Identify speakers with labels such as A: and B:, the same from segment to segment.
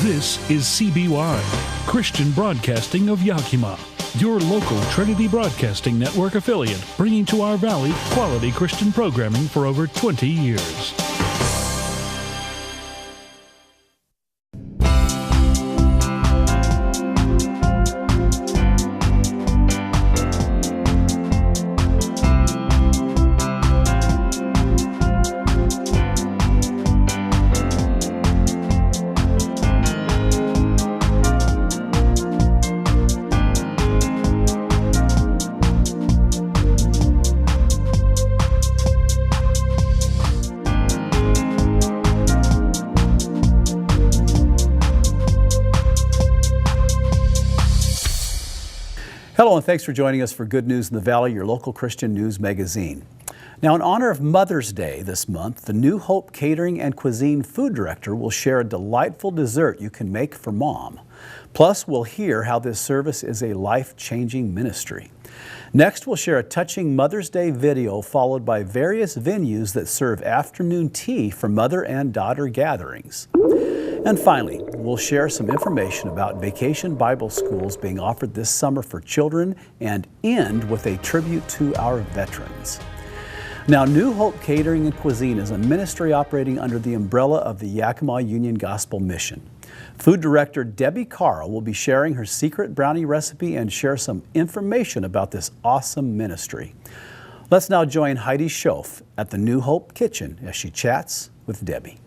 A: This is CBY, Christian Broadcasting of Yakima, your local Trinity Broadcasting Network affiliate, bringing to our valley quality Christian programming for over 20 years.
B: Hello, and thanks for joining us for Good News in the Valley, your local Christian news magazine. Now, in honor of Mother's Day this month, the New Hope Catering and Cuisine food director will share a delightful dessert you can make for Mom. Plus, we'll hear how this service is a life-changing ministry. Next, we'll share a touching Mother's Day video followed by various venues that serve afternoon tea for mother and daughter gatherings. And finally, we'll share some information about vacation Bible schools being offered this summer for children and end with a tribute to our veterans. Now, New Hope Catering and Cuisine is a ministry operating under the umbrella of the Yakima Union Gospel Mission. Food director Debbie Carl will be sharing her secret brownie recipe and share some information about this awesome ministry. Let's now join Heidi Schoaf at the New Hope Kitchen as she chats with Debbie.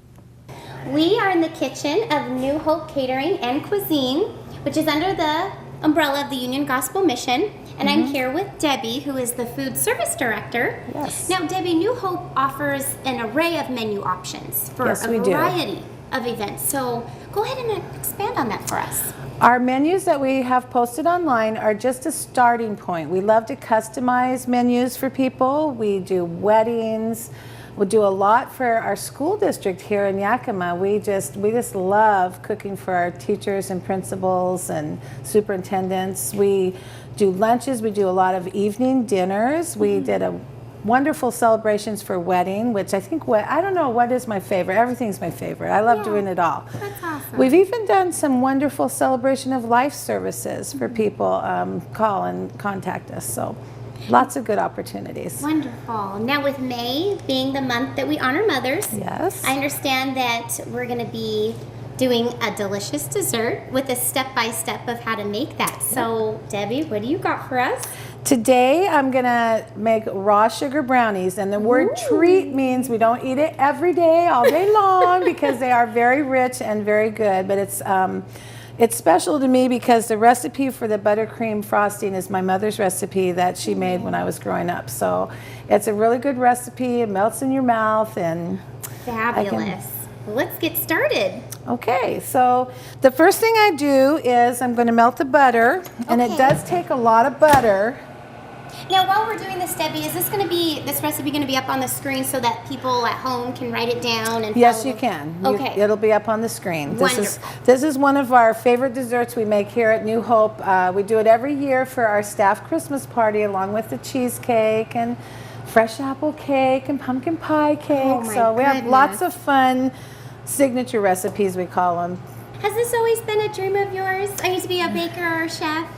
C: We are in the kitchen of New Hope Catering and Cuisine, which is under the umbrella of the Union Gospel Mission. And I'm here with Debbie, who is the food service director.
D: Yes.
C: Now, Debbie, New Hope offers an array of menu options for a variety of events. So go ahead and expand on that for us.
D: Our menus that we have posted online are just a starting point. We love to customize menus for people. We do weddings. We do a lot for our school district here in Yakima. We just love cooking for our teachers and principals and superintendents. We do lunches. We do a lot of evening dinners. We did a wonderful celebrations for wedding, which I think, I don't know what is my favorite. Everything's my favorite. I love doing it all.
C: That's awesome.
D: We've even done some wonderful celebration of life services for people call and contact us. So lots of good opportunities.
C: Wonderful. Now, with May being the month that we honor mothers,
D: yes,
C: I understand that we're going to be doing a delicious dessert with a step-by-step of how to make that. So, Debbie, what do you got for us?
D: Today I'm gonna make raw sugar brownies, and the word treat means we don't eat it every day, all day long, because they are very rich and very good. But it's special to me because the recipe for the buttercream frosting is my mother's recipe that she made when I was growing up. So it's a really good recipe. It melts in your mouth, and
C: fabulous. Let's get started.
D: Okay, so the first thing I do is I'm going to melt the butter, and it does take a lot of butter.
C: Now, while we're doing this, Debbie, is this recipe going to be up on the screen so that people at home can write it down and
D: Yes, you can.
C: Okay.
D: It'll be up on the screen.
C: Wonderful.
D: This is one of our favorite desserts we make here at New Hope. We do it every year for our staff Christmas party, along with the cheesecake and fresh apple cake and pumpkin pie cake.
C: Oh my
D: so we have
C: goodness.
D: lots of fun signature recipes, we call them.
C: Has this always been a dream of yours? I used to be a baker or a chef.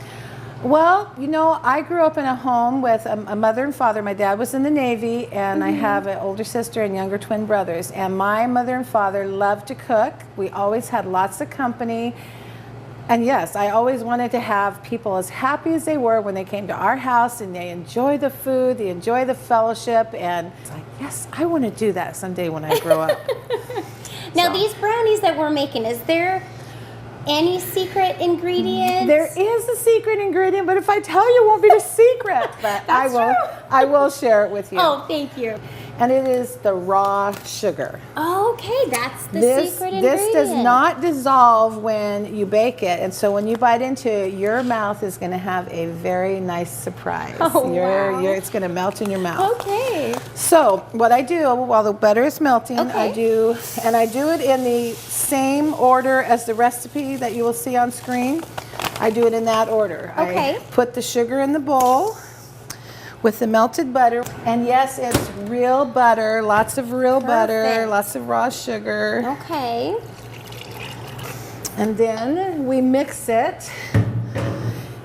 D: Well, you know, I grew up in a home with a mother and father. My dad was in the Navy, and I have an older sister and younger twin brothers. And my mother and father loved to cook. We always had lots of company. And yes, I always wanted to have people as happy as they were when they came to our house, and they enjoy the food, they enjoy the fellowship. And it's like, yes, I want to do that someday when I grow up.
C: Now, these brownies that we're making, is there any secret ingredients?
D: There is a secret ingredient, but if I tell you, it won't be a secret. But I will share it with you.
C: Oh, thank you.
D: And it is the raw sugar.
C: Okay, that's the secret ingredient.
D: This does not dissolve when you bake it, and so when you bite into it, your mouth is going to have a very nice surprise.
C: Oh, wow.
D: It's going to melt in your mouth.
C: Okay.
D: So what I do while the butter is melting,
C: Okay.
D: I do it in the same order as the recipe that you will see on screen. I do it in that order.
C: Okay.
D: I put the sugar in the bowl with the melted butter, and yes, it's real butter, lots of real butter, lots of raw sugar.
C: Okay.
D: And then we mix it.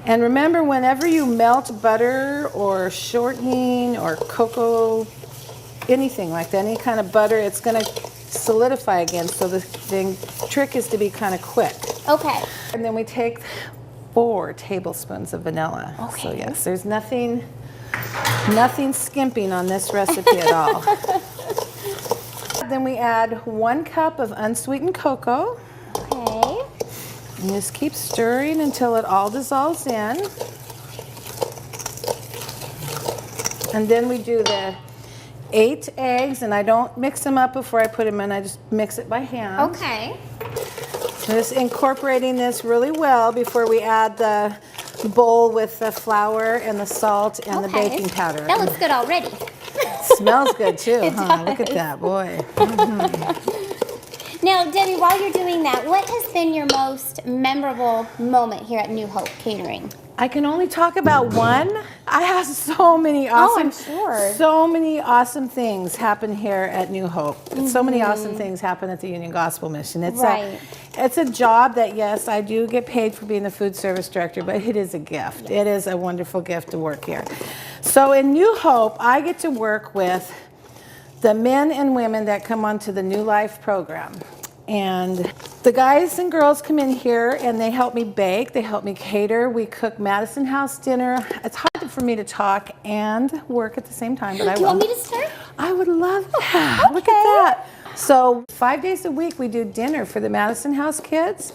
D: And remember, whenever you melt butter or shortening or cocoa, anything like that, any kind of butter, it's going to solidify again. So the trick is to be kind of quick.
C: Okay.
D: And then we take 4 tablespoons of vanilla.
C: Okay.
D: So yes, there's nothing skimping on this recipe at all. Then we add 1 cup of unsweetened cocoa.
C: Okay.
D: And just keep stirring until it all dissolves in. And then we do the 8 eggs, and I don't mix them up before I put them in, I just mix it by hand.
C: Okay.
D: Just incorporating this really well before we add the bowl with the flour and the salt and the baking powder.
C: That looks good already.
D: Smells good too, huh? Look at that, boy.
C: Now, Debbie, while you're doing that, what has been your most memorable moment here at New Hope Catering?
D: I can only talk about one. I have so many awesome,
C: I'm sure.
D: So many awesome things happen here at New Hope. So many awesome things happen at the Union Gospel Mission. It's it's a job that, yes, I do get paid for being the food service director, but it is a gift. It is a wonderful gift to work here. So in New Hope, I get to work with the men and women that come onto the New Life program. And the guys and girls come in here and they help me bake, they help me cater, we cook Madison House dinner. It's hard for me to talk and work at the same time, but I will.
C: Do you want me to start?
D: I would love that.
C: Okay.
D: Look at that. So 5 days a week we do dinner for the Madison House kids.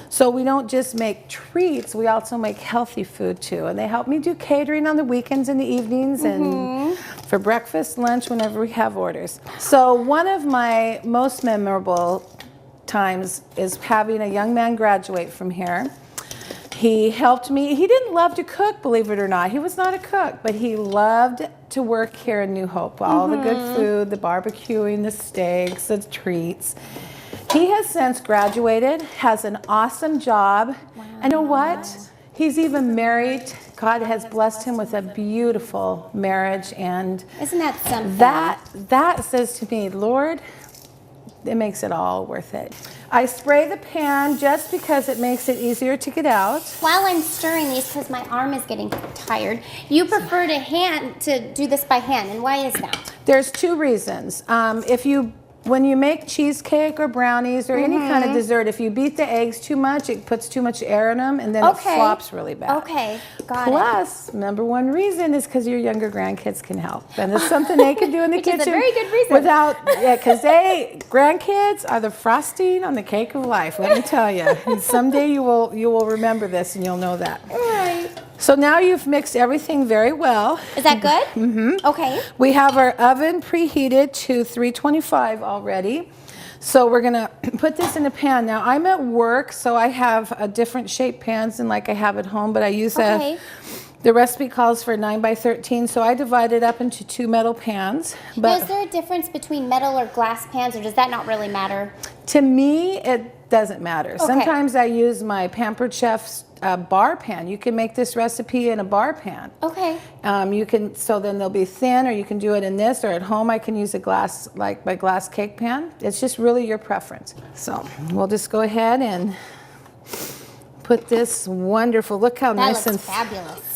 D: So we don't just make treats, we also make healthy food too. And they help me do catering on the weekends and the evenings and for breakfast, lunch, whenever we have orders. So one of my most memorable times is having a young man graduate from here. He helped me. He didn't love to cook, believe it or not. He was not a cook, but he loved to work here in New Hope. All the good food, the barbecuing, the steaks, the treats. He has since graduated, has an awesome job. And you know what? He's even married. God has blessed him with a beautiful marriage. And
C: isn't that something?
D: That says to me, Lord, it makes it all worth it. I spray the pan just because it makes it easier to get out.
C: While I'm stirring these, because my arm is getting tired, you prefer to do this by hand, and why is that?
D: There's 2 reasons. When you make cheesecake or brownies or any kind of dessert, if you beat the eggs too much, it puts too much air in them, and then it flops really bad.
C: Okay, got it.
D: Plus, number 1 reason is because your younger grandkids can help. And it's something they can do in the kitchen.
C: Which is a very good reason.
D: Because grandkids are the frosting on the cake of life, let me tell you. And someday you will remember this and you'll know that.
C: All right.
D: So now you've mixed everything very well.
C: Is that good? Mm-hmm. Okay.
D: We have our oven preheated to 325 already. So we're gonna put this in a pan. Now I'm at work, so I have a different shaped pans than like I have at home, but I use the recipe calls for 9 by 13, so I divide it up into 2 metal pans.
C: But is there a difference between metal or glass pans, or does that not really matter?
D: To me, it doesn't matter.
C: Okay.
D: Sometimes I use my Pampered Chef's bar pan. You can make this recipe in a bar pan.
C: Okay.
D: So then they'll be thin, or you can do it in this, or at home I can use a glass, like my glass cake pan. It's just really your preference. So we'll just go ahead and put this wonderful, look how nice and
C: fabulous.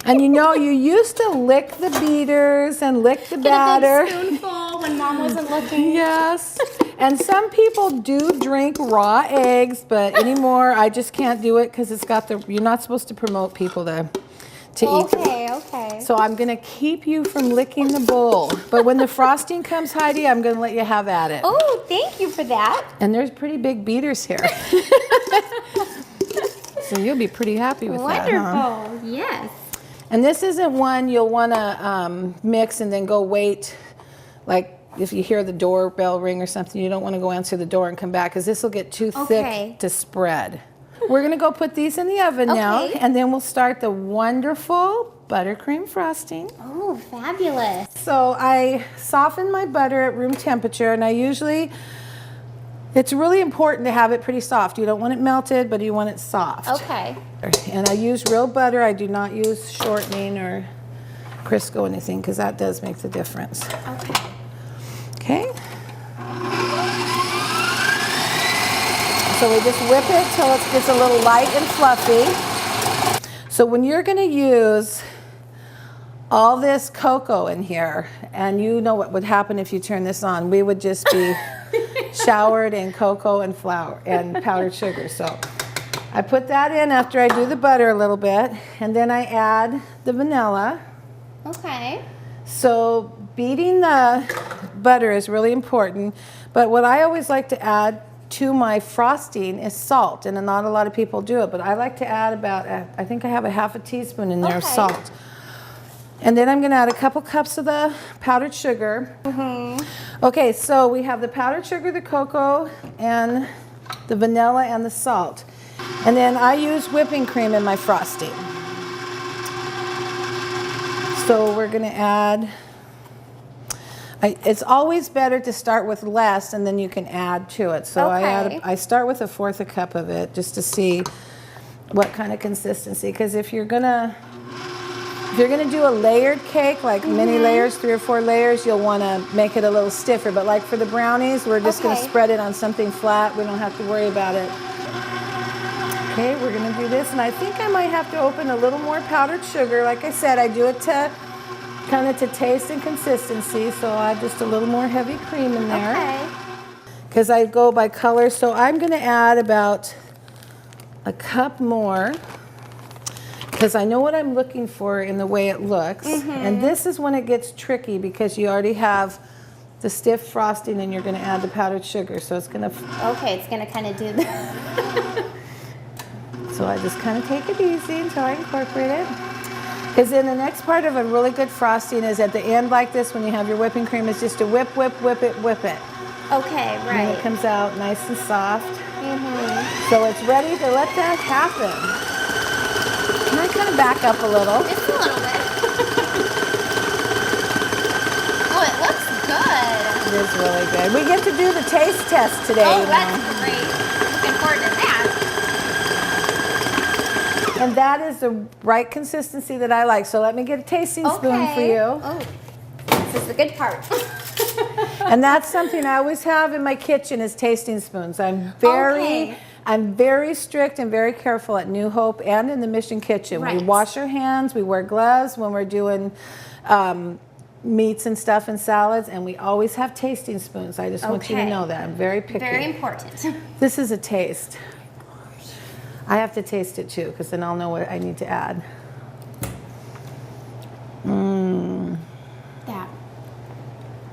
D: And you know, you used to lick the beaters and lick the batter.
C: Get a big spoonful when Mom wasn't looking.
D: Yes. And some people do drink raw eggs, but anymore I just can't do it because you're not supposed to promote people to eat.
C: Okay.
D: So I'm going to keep you from licking the bowl. But when the frosting comes, Heidi, I'm going to let you have at it.
C: Oh, thank you for that.
D: And there's pretty big beaters here. So you'll be pretty happy with that, huh?
C: Wonderful, yes.
D: And this isn't one you'll want to mix and then go wait, like if you hear the doorbell ring or something, you don't want to go answer the door and come back because this will get too thick to spread. We're going to go put these in the oven now, and then we'll start the wonderful buttercream frosting.
C: Oh, fabulous.
D: So I soften my butter at room temperature, and it's really important to have it pretty soft. You don't want it melted, but you want it soft.
C: Okay.
D: And I use real butter. I do not use shortening or Crisco anything because that does make the difference. Okay. So we just whip it till it gets a little light and fluffy. So when you're going to use all this cocoa in here, and you know what would happen if you turn this on, we would just be showered in cocoa and flour and powdered sugar. So I put that in after I do the butter a little bit, and then I add the vanilla.
C: Okay.
D: So beating the butter is really important, but what I always like to add to my frosting is salt, and not a lot of people do it, but I like to add about, I think I have a half a teaspoon in there of salt. And then I'm going to add a couple cups of the powdered sugar. Okay, so we have the powdered sugar, the cocoa, and the vanilla and the salt. And then I use whipping cream in my frosting. So we're going to add, it's always better to start with less and then you can add to it. So I start with 1/4 cup of it just to see what kind of consistency. Because if you're gonna do a layered cake, like many layers, 3 or 4 layers, you'll want to make it a little stiffer. But like for the brownies, we're just going to spread it on something flat. We don't have to worry about it. Okay, we're going to do this, and I think I might have to open a little more powdered sugar. Like I said, I do it to kind of to taste and consistency, so I add just a little more heavy cream in there. Because I go by color, so I'm going to add about a cup more, because I know what I'm looking for in the way it looks. And this is when it gets tricky, because you already have the stiff frosting and you're going to add the powdered sugar, so it's going to...
C: Okay, it's going to kind of do that.
D: So I just kind of take it easy until I incorporate it. Because then the next part of a really good frosting is at the end like this, when you have your whipping cream, is just to whip, whip, whip it, whip it.
C: Okay, right.
D: And it comes out nice and soft. So it's ready to let that happen. Can I kind of back up a little?
C: Just a little bit. Oh, it looks good.
D: It is really good. We get to do the taste test today.
C: Oh, that's great. Looking forward to that.
D: And that is the right consistency that I like. So let me get a tasting spoon for you.
C: Oh, this is the good part.
D: And that's something I always have in my kitchen is tasting spoons. I'm very strict and very careful at New Hope and in the Mission Kitchen.
C: Right.
D: We wash our hands, we wear gloves when we're doing meats and stuff and salads, and we always have tasting spoons. I just want you to know that. I'm very picky.
C: Very important.
D: This is a taste. I have to taste it too, because then I'll know what I need to add.
C: That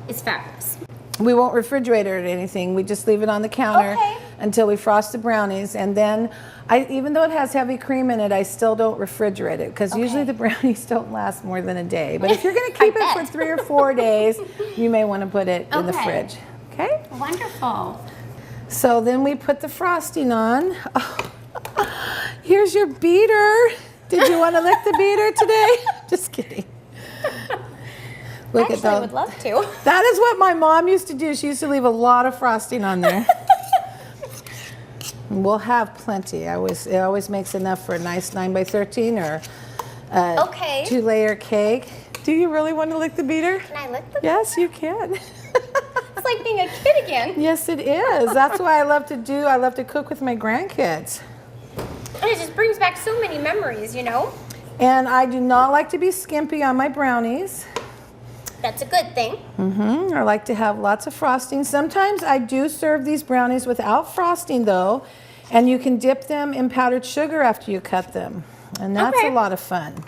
C: is fabulous.
D: We won't refrigerate it or anything. We just leave it on the counter until we frost the brownies. And then, even though it has heavy cream in it, I still don't refrigerate it, because usually the brownies don't last more than a day. But if you're going to keep it for 3 or 4 days, you may want to put it in the fridge. Okay?
C: Wonderful.
D: So then we put the frosting on. Oh, here's your beater. Did you want to lick the beater today? Just kidding. Look
C: Actually,
D: at that.
C: I would love to.
D: That is what my mom used to do. She used to leave a lot of frosting on there. We'll have plenty. It always makes enough for a nice 9 by 13 or a 2-layer cake. Do you really want to lick the beater?
C: Can I lick the beater?
D: Yes, you can.
C: It's like being a kid again.
D: Yes, it is. That's what I love to do. I love to cook with my grandkids.
C: And it just brings back so many memories, you know?
D: And I do not like to be skimpy on my brownies.
C: That's a good thing.
D: I like to have lots of frosting. Sometimes I do serve these brownies without frosting, though, and you can dip them in powdered sugar after you cut them. And that's a lot of fun.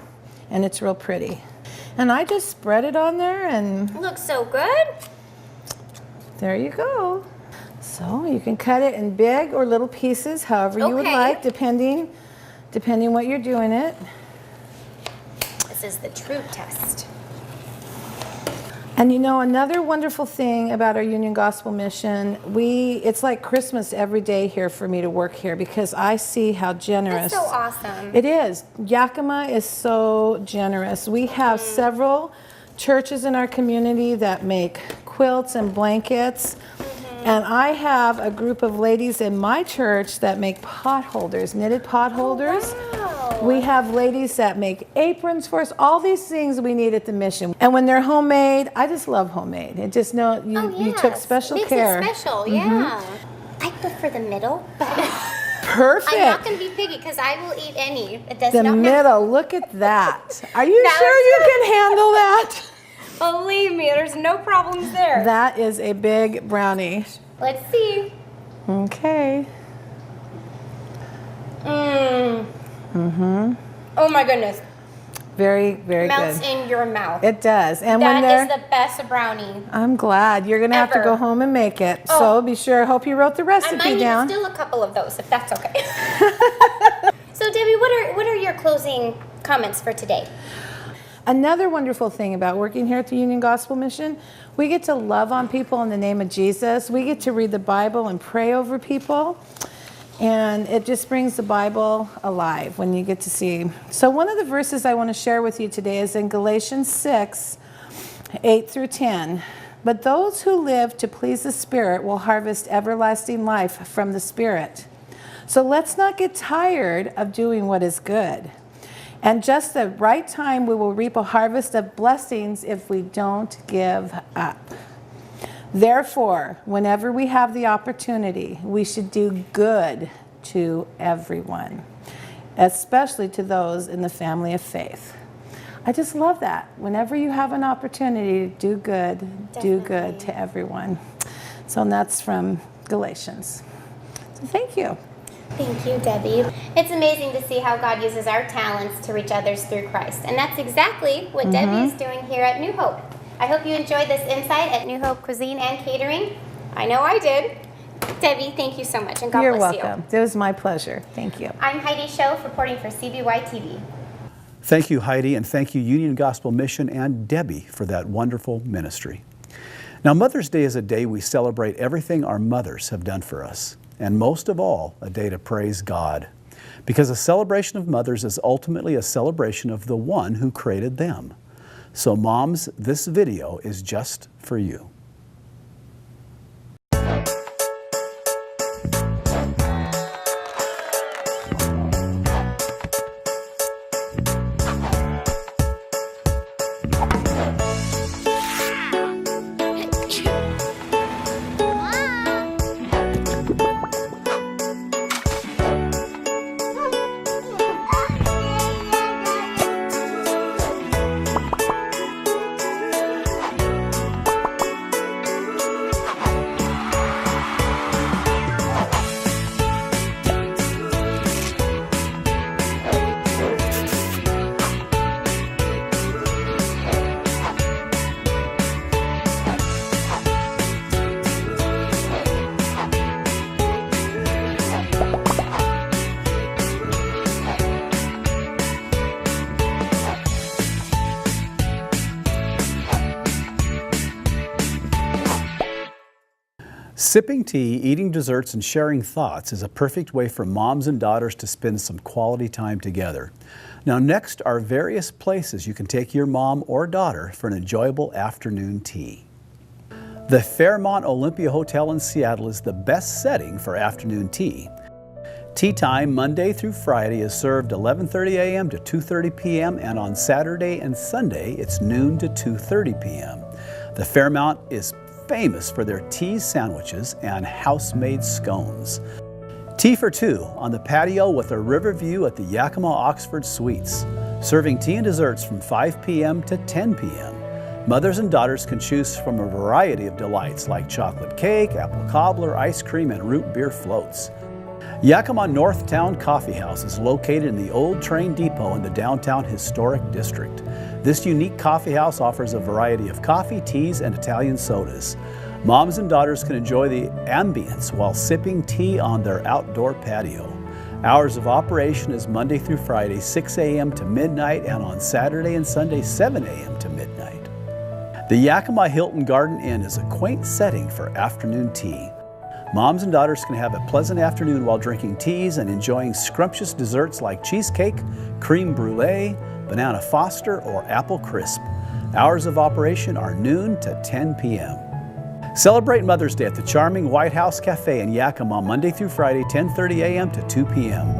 D: And it's real pretty. And I just spread it on there, and
C: It looks so good.
D: there you go. So you can cut it in big or little pieces, however you would like, depending what you're doing it.
C: This is the true test.
D: And you know, another wonderful thing about our Union Gospel Mission, it's like Christmas every day here for me to work here, because I see how generous.
C: That's so awesome.
D: It is. Yakima is so generous. We have several churches in our community that make quilts and blankets. And I have a group of ladies in my church that make pot holders, knitted pot holders.
C: Wow.
D: We have ladies that make aprons for us, all these things we need at the mission. And when they're homemade, I just love homemade. It just you took special care.
C: Makes it special, yeah. I prefer the middle, but
D: Perfect.
C: I'm not going to be picky because I will eat any. It does
D: The
C: not
D: middle, look at that. Are you
C: That
D: sure
C: was
D: you can handle that?
C: Believe me, there's no problems there.
D: That is a big brownie.
C: Let's see.
D: Okay.
C: Oh my goodness.
D: Very, very
C: Melts
D: good.
C: in your mouth.
D: It does. And
C: That
D: when they're,
C: is the best brownie.
D: I'm glad. You're going to have to
C: Ever.
D: go home and make it.
C: Oh.
D: So be sure, hope you wrote the
C: I
D: recipe
C: might
D: down.
C: need still a couple of those, if that's okay. So Debbie, what are your closing comments for today?
D: Another wonderful thing about working here at the Union Gospel Mission, we get to love on people in the name of Jesus. We get to read the Bible and pray over people. And it just brings the Bible alive when you get to see. So one of the verses I want to share with you today is in Galatians 6, 8 through 10. But those who live to please the Spirit will harvest everlasting life from the Spirit. So let's not get tired of doing what is good. And just the right time, we will reap a harvest of blessings if we don't give up. Therefore, whenever we have the opportunity, we should do good to everyone, especially to those in the family of faith. I just love that. Whenever you have an opportunity to do good, do good to everyone. So and that's from Galatians. So thank you.
C: Thank you, Debbie. It's amazing to see how God uses our talents to reach others through Christ. And that's exactly what Debbie is doing here at New Hope. I hope you enjoyed this insight at New Hope Cuisine and Catering. I know I did. Debbie, thank you so much, and God
D: You're
C: bless
D: welcome. It was my pleasure. Thank you.
C: I'm Heidi Schoaf, reporting for CBY TV.
B: Thank you, Heidi, and thank you, Union Gospel Mission and Debbie, for that wonderful ministry. Now, Mother's Day is a day we celebrate everything our mothers have done for us, and most of all, a day to praise God. Because a celebration of mothers is ultimately a celebration of the one who created them. So moms, this video is just for you. Sipping tea, eating desserts, and sharing thoughts is a perfect way for moms and daughters to spend some quality time together. Now, next are various places you can take your mom or daughter for an enjoyable afternoon tea. The Fairmont Olympia Hotel in Seattle is the best setting for afternoon tea. Tea time Monday through Friday is served 11:30 a.m. to 2:30 p.m. and on Saturday and Sunday it's noon to 2:30 p.m. The Fairmont is famous for their tea sandwiches and house-made scones. Tea for two on the patio with a river view at the Yakima Oxford Suites. Serving tea and desserts from 5 p.m. to 10 p.m. Mothers and daughters can choose from a variety of delights like chocolate cake, apple cobbler, ice cream, and root beer floats. Yakima Northtown Coffee House is located in the old train depot in the downtown historic district. This unique coffee house offers a variety of coffee, teas, and Italian sodas. Moms and daughters can enjoy the ambience while sipping tea on their outdoor patio. Hours of operation is Monday through Friday, 6 a.m. to midnight, and on Saturday and Sunday, 7 a.m. to midnight. The Yakima Hilton Garden Inn is a quaint setting for afternoon tea. Moms and daughters can have a pleasant afternoon while drinking teas and enjoying scrumptious desserts like cheesecake, creme brulee, banana foster, or apple crisp. Hours of operation are noon to 10 p.m. Celebrate Mother's Day at the charming White House Cafe in Yakima Monday through Friday, 10:30 a.m. to 2 p.m.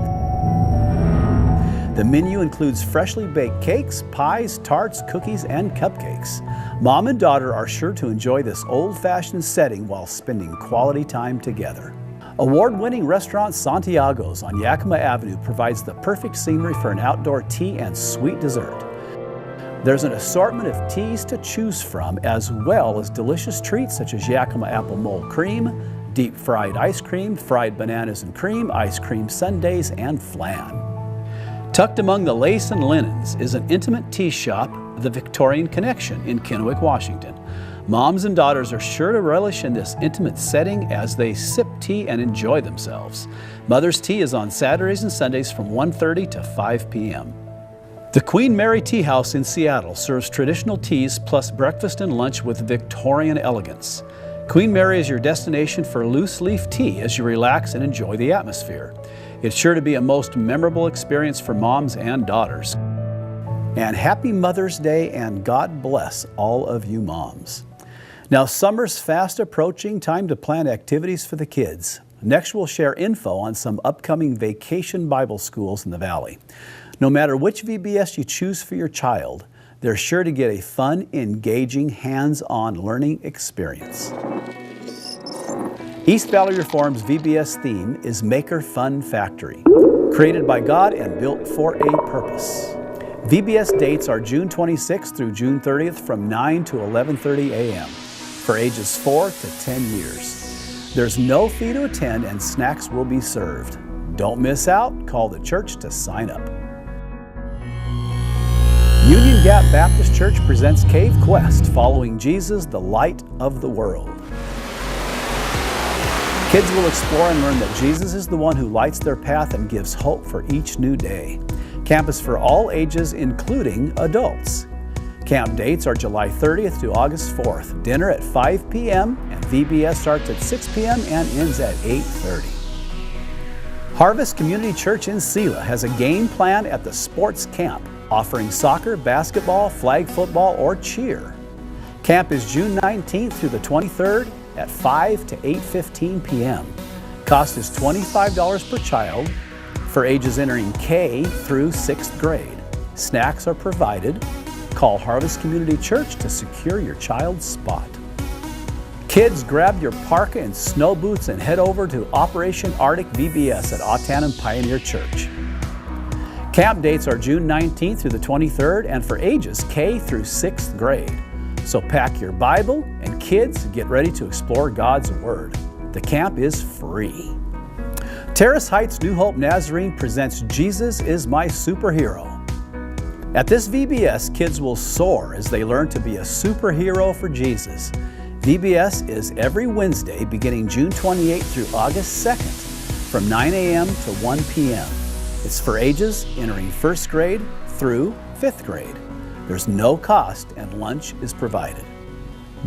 B: The menu includes freshly baked cakes, pies, tarts, cookies, and cupcakes. Mom and daughter are sure to enjoy this old-fashioned setting while spending quality time together. Award-winning restaurant Santiago's on Yakima Avenue provides the perfect scenery for an outdoor tea and sweet dessert. There's an assortment of teas to choose from, as well as delicious treats such as Yakima apple mold cream, deep fried ice cream, fried bananas and cream, ice cream sundaes, and flan. Tucked among the lace and linens is an intimate tea shop, The Victorian Connection in Kennewick, Washington. Moms and daughters are sure to relish in this intimate setting as they sip tea and enjoy themselves. Mother's Tea is on Saturdays and Sundays from 1:30 to 5 p.m. The Queen Mary Tea House in Seattle serves traditional teas plus breakfast and lunch with Victorian elegance. Queen Mary is your destination for loose leaf tea as you relax and enjoy the atmosphere. It's sure to be a most memorable experience for moms and daughters. And happy Mother's Day, and God bless all of you moms. Now, summer's fast approaching, time to plan activities for the kids. Next, we'll share info on some upcoming vacation Bible schools in the Valley. No matter which VBS you choose for your child, they're sure to get a fun, engaging, hands-on learning experience. East Valley Reform's VBS theme is Maker Fun Factory, created by God and built for a purpose. VBS dates are June 26th through June 30th from 9 to 11:30 a.m. for ages 4 to 10 years. There's no fee to attend and snacks will be served. Don't miss out. Call the church to sign up. Union Gap Baptist Church presents Cave Quest, following Jesus, the light of the world. Kids will explore and learn that Jesus is the one who lights their path and gives hope for each new day. Camp is for all ages, including adults. Camp dates are July 30th to August 4th. Dinner at 5 p.m. and VBS starts at 6 p.m. and ends at 8:30. Harvest Community Church in Selah has a game plan at the sports camp, offering soccer, basketball, flag football, or cheer. Camp is June 19th through the 23rd at 5 to 8:15 p.m. Cost is $25 per child for ages entering K through 6th grade. Snacks are provided. Call Harvest Community Church to secure your child's spot. Kids, grab your parka and snow boots and head over to Operation Arctic VBS at Ottanum Pioneer Church. Camp dates are June 19th through the 23rd and for ages K through 6th grade. So pack your Bible and kids, get ready to explore God's Word. The camp is free. Terrace Heights New Hope Nazarene presents Jesus is My Superhero. At this VBS, kids will soar as they learn to be a superhero for Jesus. VBS is every Wednesday beginning June 28th through August 2nd from 9 a.m. to 1 p.m. It's for ages entering 1st grade through 5th grade. There's no cost and lunch is provided.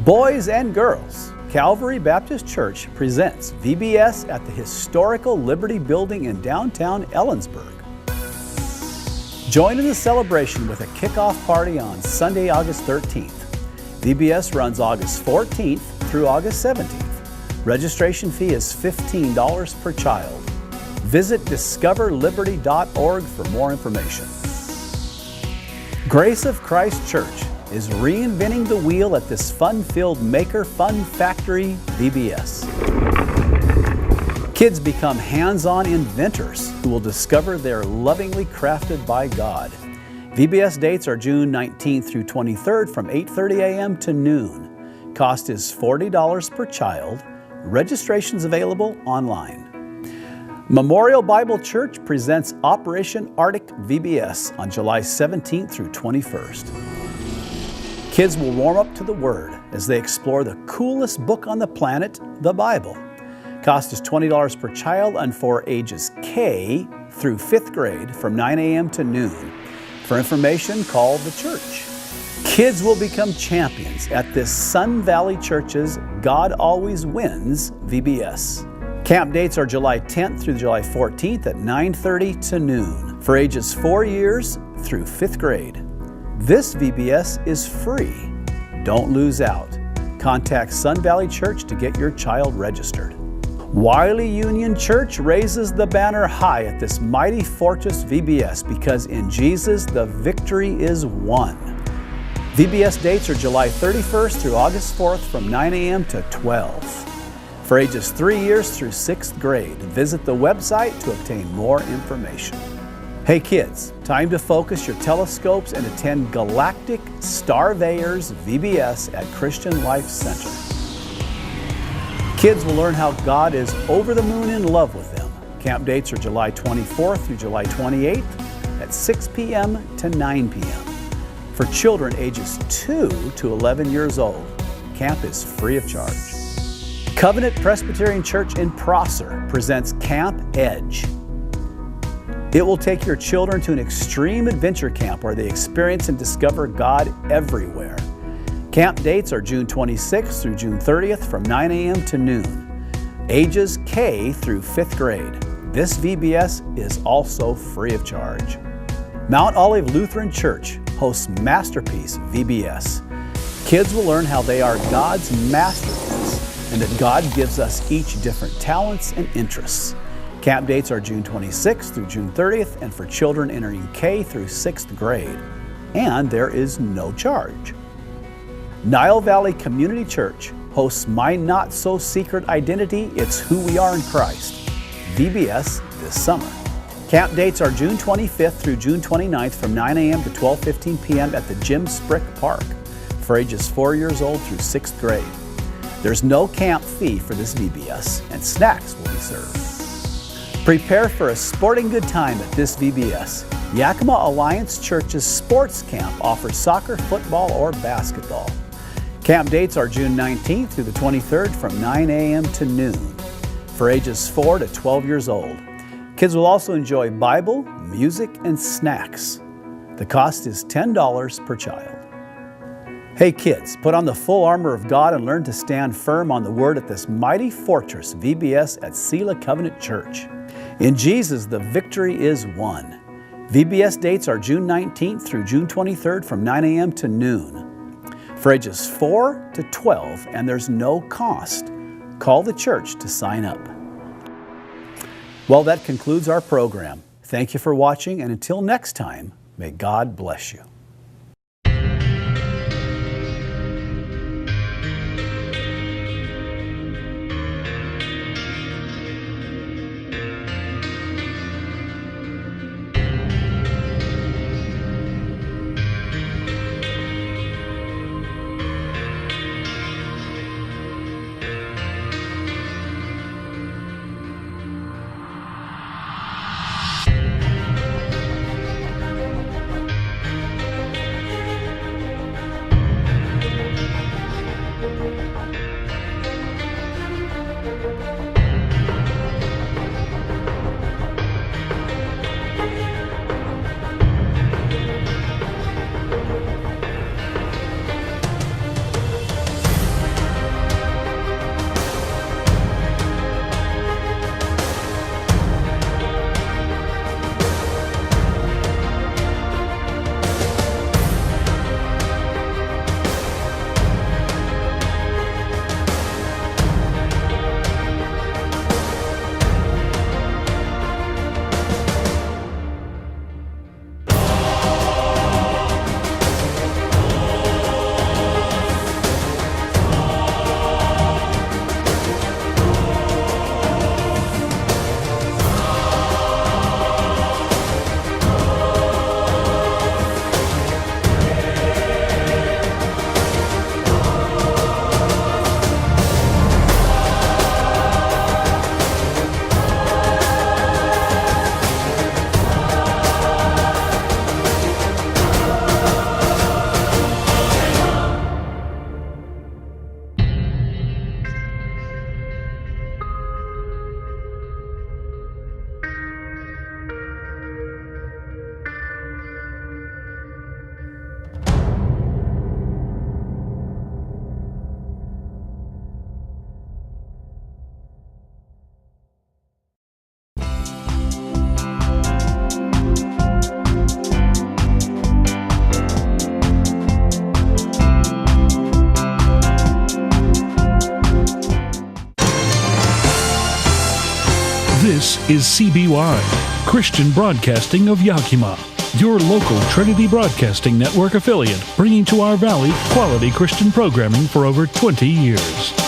B: Boys and girls, Calvary Baptist Church presents VBS at the historical Liberty Building in downtown Ellensburg. Join in the celebration with a kickoff party on Sunday, August 13th. VBS runs August 14th through August 17th. Registration fee is $15 per child. Visit discoverliberty.org for more information. Grace of Christ Church is reinventing the wheel at this fun-filled Maker Fun Factory VBS. Kids become hands-on inventors who will discover they're lovingly crafted by God. VBS dates are June 19th through 23rd from 8:30 a.m. to noon. Cost is $40 per child. Registration's available online. Memorial Bible Church presents Operation Arctic VBS on July 17th through 21st. Kids will warm up to the Word as they explore the coolest book on the planet, the Bible. Cost is $20 per child and for ages K through 5th grade from 9 a.m. to noon. For information, call the church. Kids will become champions at this Sun Valley Church's God Always Wins VBS. Camp dates are July 10th through July 14th at 9:30 to noon for ages 4 years through 5th grade. This VBS is free. Don't lose out. Contact Sun Valley Church to get your child registered. Wiley Union Church raises the banner high at this Mighty Fortress VBS because in Jesus the victory is won. VBS dates are July 31st through August 4th from 9 a.m. to 12. for ages 3 years through 6th grade. Visit the website to obtain more information. Hey kids, time to focus your telescopes and attend Galactic Starveyors VBS at Christian Life Center. Kids will learn how God is over the moon in love with them. Camp dates are July 24th through July 28th at 6 p.m. to 9 p.m. For children ages 2 to 11 years old, camp is free of charge. Covenant Presbyterian Church in Prosser presents Camp Edge. It will take your children to an extreme adventure camp where they experience and discover God everywhere. Camp dates are June 26th through June 30th from 9 a.m. to noon. Ages K through 5th grade. This VBS is also free of charge. Mount Olive Lutheran Church hosts Masterpiece VBS. Kids will learn how they are God's masterpiece and that God gives us each different talents and interests. Camp dates are June 26th through June 30th and for children entering K through 6th grade. And there is no charge. Nile Valley Community Church hosts My Not So Secret Identity, It's Who We Are in Christ, VBS this summer. Camp dates are June 25th through June 29th from 9 a.m. to 12:15 p.m. at the Jim Sprick Park for ages 4 years old through 6th grade. There's no camp fee for this VBS and snacks will be served. Prepare for a sporting good time at this VBS. Yakima Alliance Church's sports camp offers soccer, football, or basketball. Camp dates are June 19th through the 23rd from 9 a.m. to noon for ages 4 to 12 years old. Kids will also enjoy Bible, music, and snacks. The cost is $10 per child. Hey kids, put on the full armor of God and learn to stand firm on the Word at this mighty fortress VBS at Selah Covenant Church. In Jesus, the victory is won. VBS dates are June 19th through June 23rd from 9 a.m. to noon. For ages 4 to 12, and there's no cost. Call the church to sign up. Well, that concludes our program. Thank you for watching, and until next time, may God bless you.
A: This is CBY, Christian Broadcasting of Yakima, your local Trinity Broadcasting Network affiliate, bringing to our valley quality Christian programming for over 20 years.